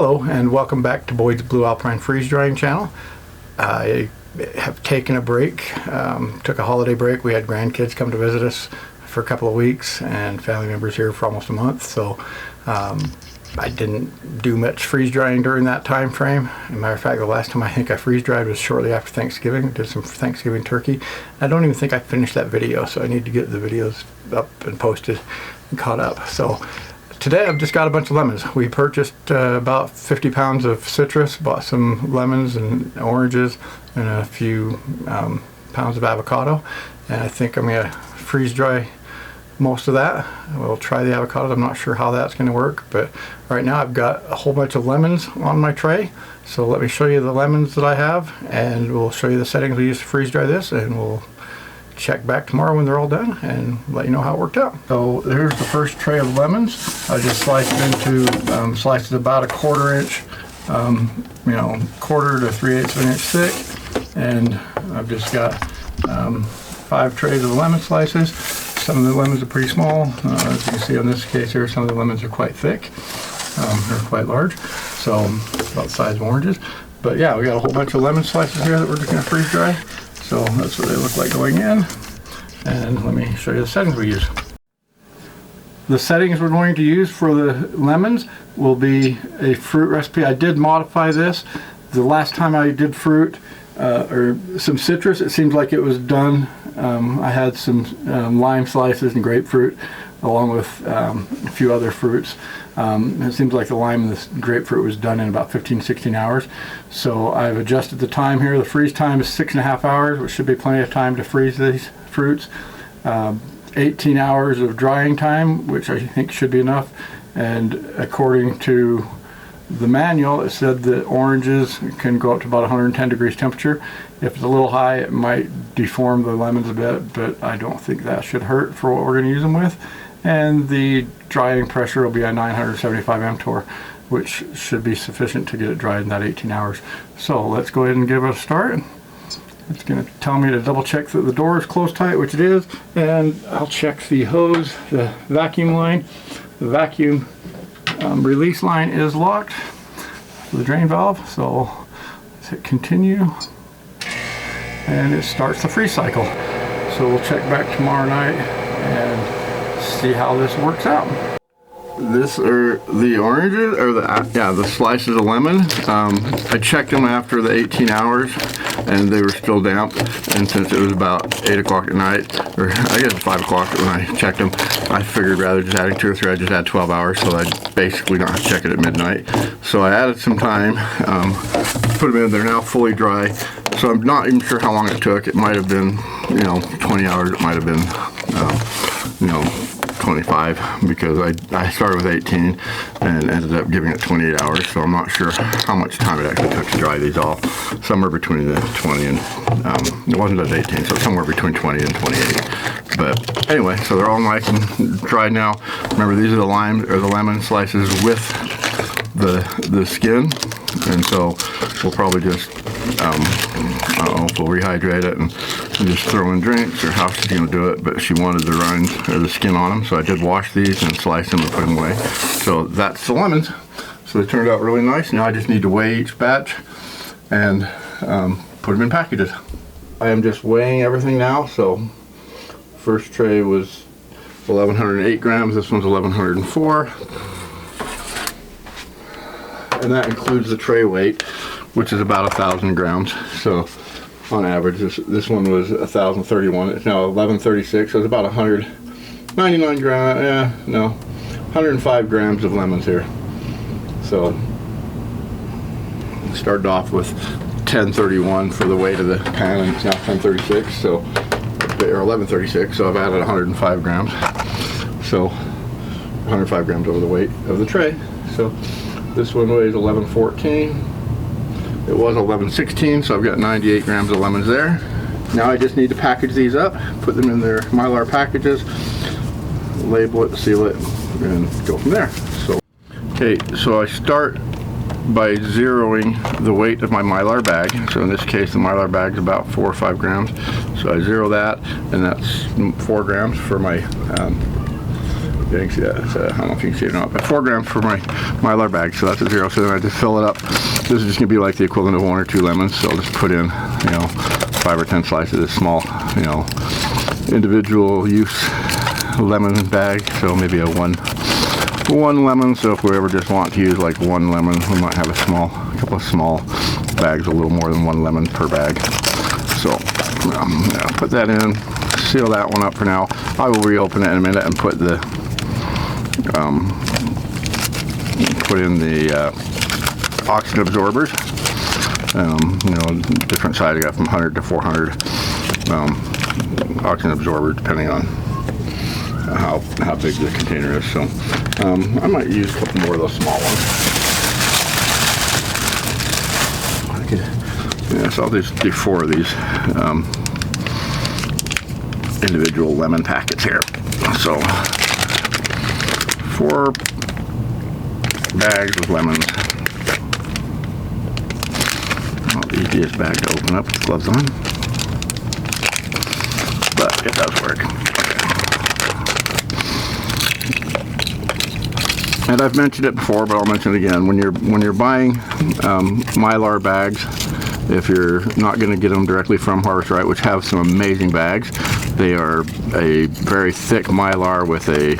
Hello and welcome back to Boyd's Blue Alpine Freeze Drying channel. I have taken a break, took a holiday break. We had grandkids come to visit us for a couple of weeks and family members here for almost a month, so I didn't do much freeze drying during that time frame. As a matter of fact, the last time I think I freeze dried was shortly after Thanksgiving. Did some Thanksgiving turkey. I don't even think I finished that video, so I need to get the videos up and posted and caught up. So today I've just got a bunch of lemons. We purchased about 50 pounds of citrus, bought some lemons and oranges and a few pounds of avocado, and I think I'm going to freeze dry most of that. We'll try the avocados. I'm not sure how that's going to work, but right now I've got a whole bunch of lemons on my tray. So let me show you the lemons that I have, and we'll show you the settings we use to freeze dry this, and we'll check back tomorrow when they're all done and let you know how it worked out. So there's the first tray of lemons. I just sliced it into slices about a quarter-inch, quarter to 3/8 of an inch thick, and I've just got 5 trays of lemon slices. Some of the lemons are pretty small. As you can see on this case here, some of the lemons are quite thick. They're quite large, so about the size of oranges. But yeah, we got a whole bunch of lemon slices here that we're just going to freeze dry. So that's what they look like going in. And let me show you the settings we use. The settings we're going to use for the lemons will be a fruit recipe. I did modify this. The last time I did fruit or some citrus, it seems like it was done. I had some lime slices and grapefruit along with a few other fruits. It seems like the lime and the grapefruit was done in about 15-16 hours. So I've adjusted the time here. The freeze time is 6.5 hours, which should be plenty of time to freeze these fruits. 18 hours of drying time, which I think should be enough. And according to the manual, it said that oranges can go up to about 110 degrees temperature. If it's a little high, it might deform the lemons a bit, but I don't think that should hurt for what we're going to use them with. And the drying pressure will be a 975 mTOR, which should be sufficient to get it dried in that 18 hours. So let's go ahead and give it a start. It's going to tell me to double check that the door is closed tight, which it is, and I'll check the hose, the vacuum line. The vacuum release line is locked for the drain valve, so let's hit continue, and it starts the freeze cycle. So we'll check back tomorrow night and see how this works out. This are the oranges, or the slices of lemon. I checked them after the 18 hours and they were still damp, and since it was about 8 o'clock at night, or I guess 5 o'clock when I checked them, I figured rather just adding 2 or 3, I just add 12 hours, so I basically don't have to check it at midnight. So I added some time, put them in. They're now fully dry, so I'm not even sure how long it took. It might have been 20 hours, it might have been 25, because I started with 18 and ended up giving it 28 hours, so I'm not sure how much time it actually took to dry these all. Somewhere between the 20 and, it wasn't at 18, so somewhere between 20 and 28. But anyway, so they're all nice and dry now. Remember, these are the lemon slices with the skin, and so we'll probably just we'll rehydrate it and just throw in drinks, or how she's going to do it, but she wanted the rinds or the skin on them, so I did wash these and slice them and put them away. So that's the lemons. So they turned out really nice. Now I just need to weigh each batch and put them in packages. I am just weighing everything now. So first tray was 1,108 grams, this one's 1,104. And that includes the tray weight, which is about 1,000 grams. So on average, this one was 1,031. It's now 1,136, so it's about 199 grams, 105 grams of lemons here. So started off with 1031 for the weight of the pan, and it's now 1036, so, or 1136, so I've added 105 grams. So 105 grams over the weight of the tray. So this one weighs 1114. It was 1116, so I've got 98 grams of lemons there. Now I just need to package these up, put them in their Mylar packages, label it, seal it, and go from there. So, okay, so I start by zeroing the weight of my Mylar bag. So in this case, the Mylar bag is about 4 or 5 grams. So I zero that, and that's 4 grams for my You can see that. I don't know if you can see it or not, but 4 grams for my Mylar bag, so that's a 0. So then I just fill it up. This is just gonna be like the equivalent of 1 or 2 lemons. So I'll just put in, 5 or 10 slices of small, individual use lemon bag. So maybe a one lemon. So if we ever just want to use like 1 lemon, we might have a couple of small bags, a little more than 1 lemon per bag. So put that in, seal that one up for now. I will reopen it in a minute and put in the oxygen absorbers. Different size. I got from 100 to 400 oxygen absorber, depending on how big the container is. So I might use a couple more of those small ones. So I'll just do 4 of these individual lemon packets here. So 4 bags of lemons. Not the easiest bag to open up with gloves on, but it does work. And I've mentioned it before, but I'll mention it again. When you're buying Mylar bags, if you're not going to get them directly from Harvest Right, which have some amazing bags, they are a very thick Mylar with a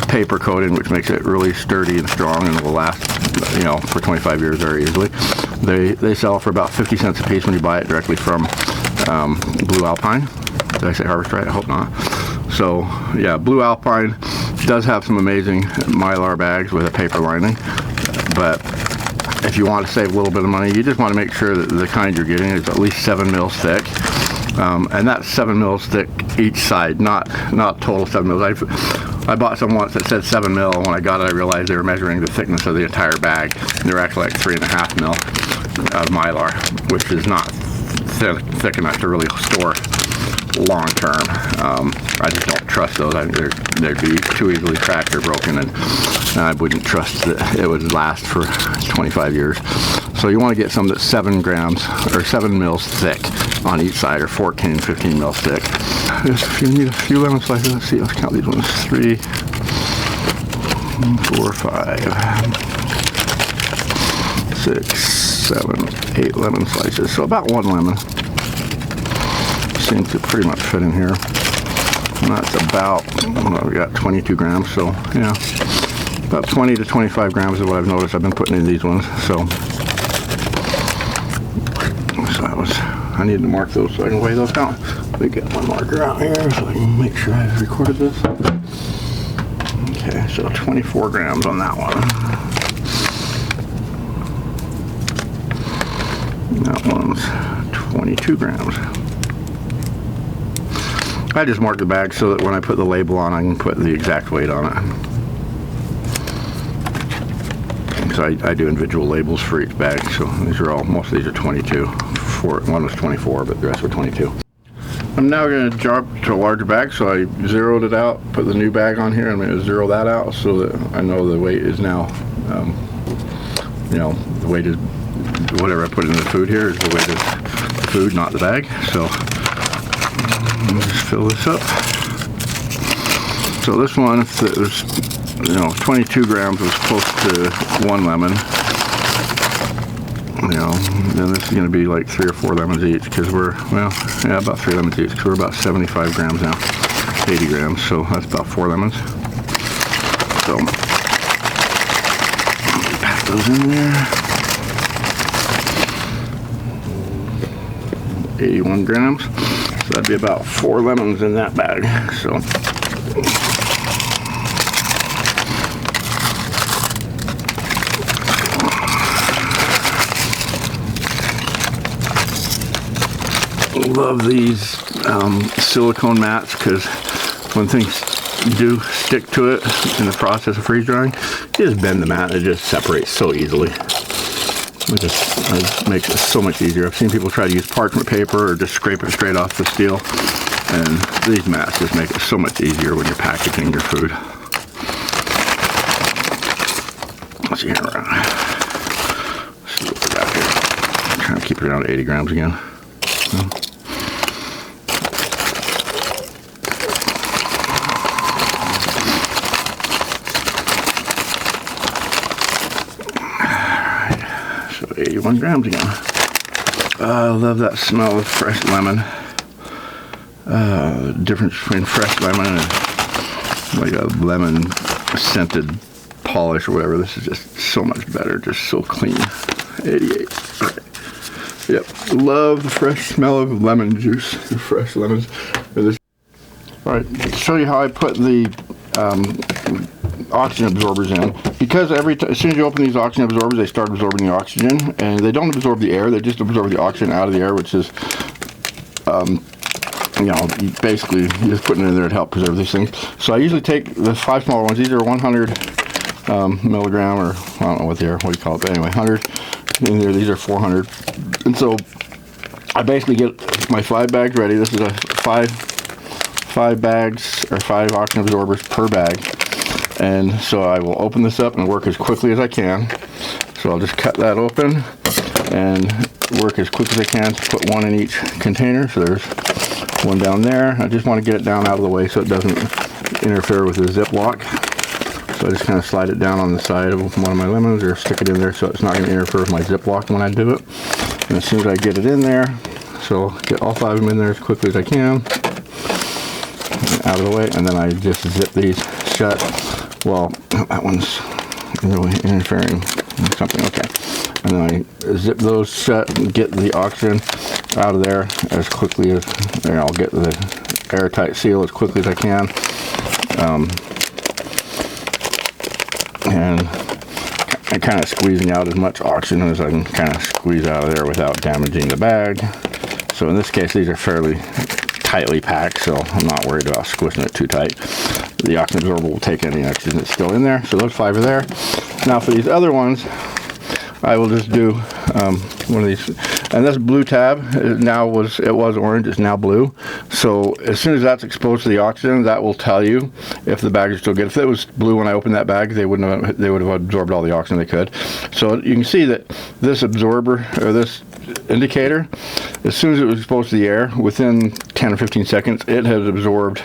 paper coating, which makes it really sturdy and strong and will last, for 25 years very easily. They sell for about 50 cents a piece when you buy it directly from Blue Alpine. Did I say Harvest Right? I hope not. So yeah, Blue Alpine does have some amazing Mylar bags with a paper lining, but if you want to save a little bit of money, you just want to make sure that the kind you're getting is at least 7 mils thick. And that's 7 mils thick each side, not total 7 mils. I bought some once that said 7 mil. When I got it, I realized they were measuring the thickness of the entire bag. They were actually like 3.5 mil of Mylar, which is not thick enough to really store long term. I just don't trust those. They'd be too easily cracked or broken, and I wouldn't trust that it would last for 25 years. So you want to get some that's 7 grams or 7 mils thick on each side, or 14, 15 mils thick. If you need a few lemon slices, let's see, let's count these ones. 3, 4, 5, 6, 7, 8 lemon slices. So about 1 lemon. Seems to pretty much fit in here. And that's about, we got 22 grams, so yeah, about 20 to 25 grams is what I've noticed I've been putting in these ones. So I need to mark those so I can weigh those out. Let me get one marker out here so I can make sure I've recorded this. Okay, so 24 grams on that one. That one's 22 grams. I just mark the bag so that when I put the label on, I can put the exact weight on it. So I do individual labels for each bag. So these are most of these are 22. One was 24, but the rest were 22. I'm now going to jump to a larger bag, so I zeroed it out, put the new bag on here. I'm going to zero that out so that I know the weight is now, the weight is, whatever I put in the food here is the weight of the food, not the bag. So let me just fill this up. So this one, if there's 22 grams was close to 1 lemon. Then this is going to be like 3 or 4 lemons each, because we're, about 3 lemons each, because we're about 75 grams now, 80 grams, so that's about 4 lemons. So, pack those in there. 81 grams, so that'd be about 4 lemons in that bag. So. Love these silicone mats, because when things do stick to it in the process of freeze drying, you just bend the mat and it just separates so easily. It just makes it so much easier. I've seen people try to use parchment paper or just scrape it straight off the steel, and these mats just make it so much easier when you're packaging your food. Let's see here. Let's see what we got here. I'm trying to keep it around 80 grams again. So 81 grams again. I love that smell of fresh lemon. The difference between fresh lemon and like a lemon scented polish or whatever. This is just so much better, just so clean. 88. Right. Yep, love the fresh smell of lemon juice, the fresh lemons. Alright, to show you how I put the oxygen absorbers in. Because as soon as you open these oxygen absorbers, they start absorbing the oxygen, and they don't absorb the air, they just absorb the oxygen out of the air, which is, you know, basically you're just putting it in there to help preserve these things. So I usually take the 5 smaller ones. These are 100 milligram, or I don't know what they are, what do you call it, but anyway, 100. In there, these are 400. And so I basically get my 5 bags ready. This is a 5 bags or 5 oxygen absorbers per bag. And so I will open this up and work as quickly as I can. So I'll just cut that open and work as quick as I can to put one in each container. So there's one down there. I just want to get it down out of the way so it doesn't interfere with the Ziploc. So I just kind of slide it down on the side of one of my lemons, or stick it in there so it's not going to interfere with my Ziploc when I do it. And as soon as I get it in there, so get all 5 of them in there as quickly as I can, out of the way, and then I just zip these shut. Well, that one's really interfering with something, okay. And then I zip those shut and get the oxygen out of there as quickly as, and I'll get the airtight seal as quickly as I can. And I'm kind of squeezing out as much oxygen as I can kind of squeeze out of there without damaging the bag. So in this case, these are fairly tightly packed, so I'm not worried about squishing it too tight. The oxygen absorber will take any oxygen that's still in there. So those 5 are there. Now for these other ones, I will just do one of these, and this blue tab it was orange, it's now blue. So as soon as that's exposed to the oxygen, that will tell you if the bag is still good. If it was blue when I opened that bag, they would have absorbed all the oxygen they could. So you can see that this absorber, or this indicator, as soon as it was exposed to the air, within 10 or 15 seconds, it has absorbed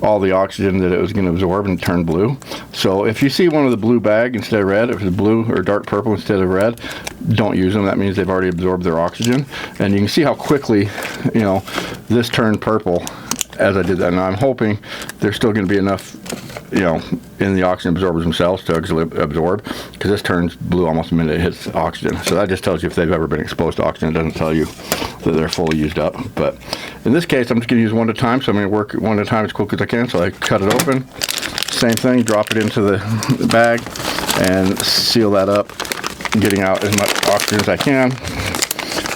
all the oxygen that it was going to absorb and turn blue. So if you see one of the blue bag instead of red, if it's blue or dark purple instead of red, don't use them. That means they've already absorbed their oxygen. And you can see how quickly, you know, this turned purple as I did that. Now I'm hoping there's still going to be enough, you know, in the oxygen absorbers themselves to absorb, because this turns blue almost the minute it hits oxygen. So that just tells you if they've ever been exposed to oxygen. It doesn't tell you that they're fully used up. But in this case, I'm just going to use one at a time, so I'm going to work one at a time as quick as I can. So I cut it open, same thing, drop it into the bag and seal that up, getting out as much oxygen as I can,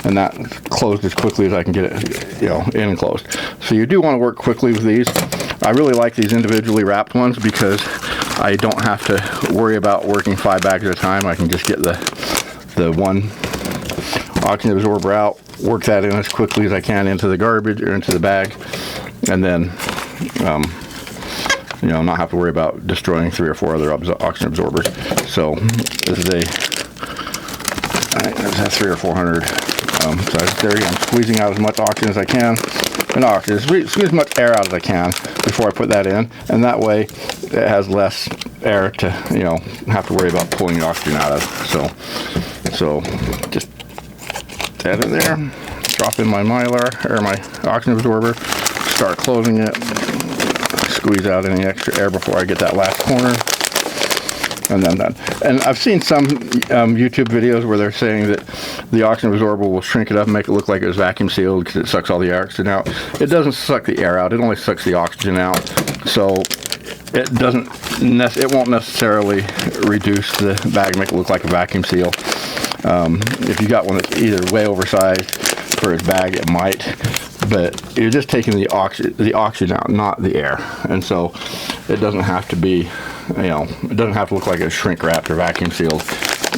and that closed as quickly as I can get it, you know, in and closed. So you do want to work quickly with these. I really like these individually wrapped ones because I don't have to worry about working 5 bags at a time. I can just get the one oxygen absorber out, work that in as quickly as I can into the garbage or into the bag, and then you know, not have to worry about destroying 3 or 4 other oxygen absorbers. So this is a 300 or 400. So there I'm squeezing out as much oxygen as I can. And oxygen, squeeze as much air out as I can before I put that in, and that way it has less air to, you know, have to worry about pulling the oxygen out of. So just add it there, drop in my mylar or my oxygen absorber, start closing it, squeeze out any extra air before I get that last corner, and then done. And I've seen some YouTube videos where they're saying that the oxygen absorber will shrink it up and make it look like it was vacuum sealed because it sucks all the oxygen out. It doesn't suck the air out, it only sucks the oxygen out. So it won't necessarily reduce the bag, make it look like a vacuum seal. If you got one that's either way oversized for its bag, it might, but you're just taking the oxygen out, not the air. And so it doesn't have to be, you know, it doesn't have to look like it's shrink wrapped or vacuum sealed,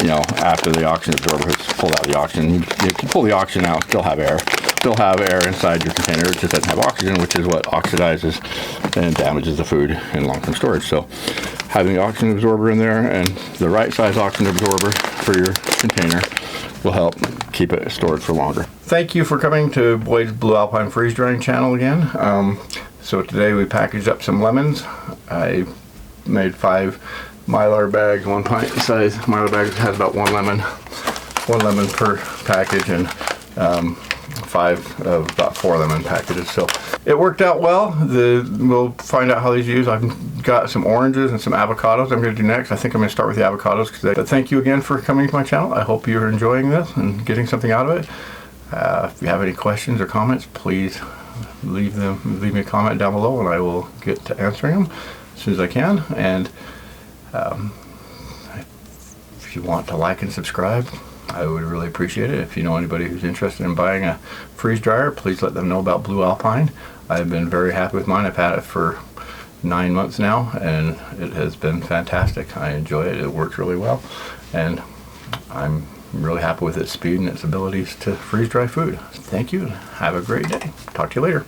you know, after the oxygen absorber has pulled out the oxygen. You can pull the oxygen out, still have air inside your container. It just doesn't have oxygen, which is what oxidizes and damages the food in long-term storage. So having the oxygen absorber in there and the right size oxygen absorber for your container will help keep it stored for longer. Thank you for coming to Boyd's Blue Alpine Freeze Drying channel again. So today we packaged up some lemons. I made 5 Mylar bags, 1 pint size Mylar bags, has about 1 lemon. 1 lemon per package and five of about 4 lemon packages. So it worked out well. We'll find out how these use. I've got some oranges and some avocados I'm going to do next. I think I'm going to start with the avocados. But thank you again for coming to my channel. I hope you're enjoying this and getting something out of it. If you have any questions or comments, please leave me a comment down below and I will get to answering them as soon as I can. And if you want to like and subscribe, I would really appreciate it. If you know anybody who's interested in buying a freeze dryer, please let them know about Blue Alpine. I've been very happy with mine. I've had it for 9 months now and it has been fantastic. I enjoy it. It works really well and I'm really happy with its speed and its abilities to freeze dry food. Thank you and have a great day. Talk to you later.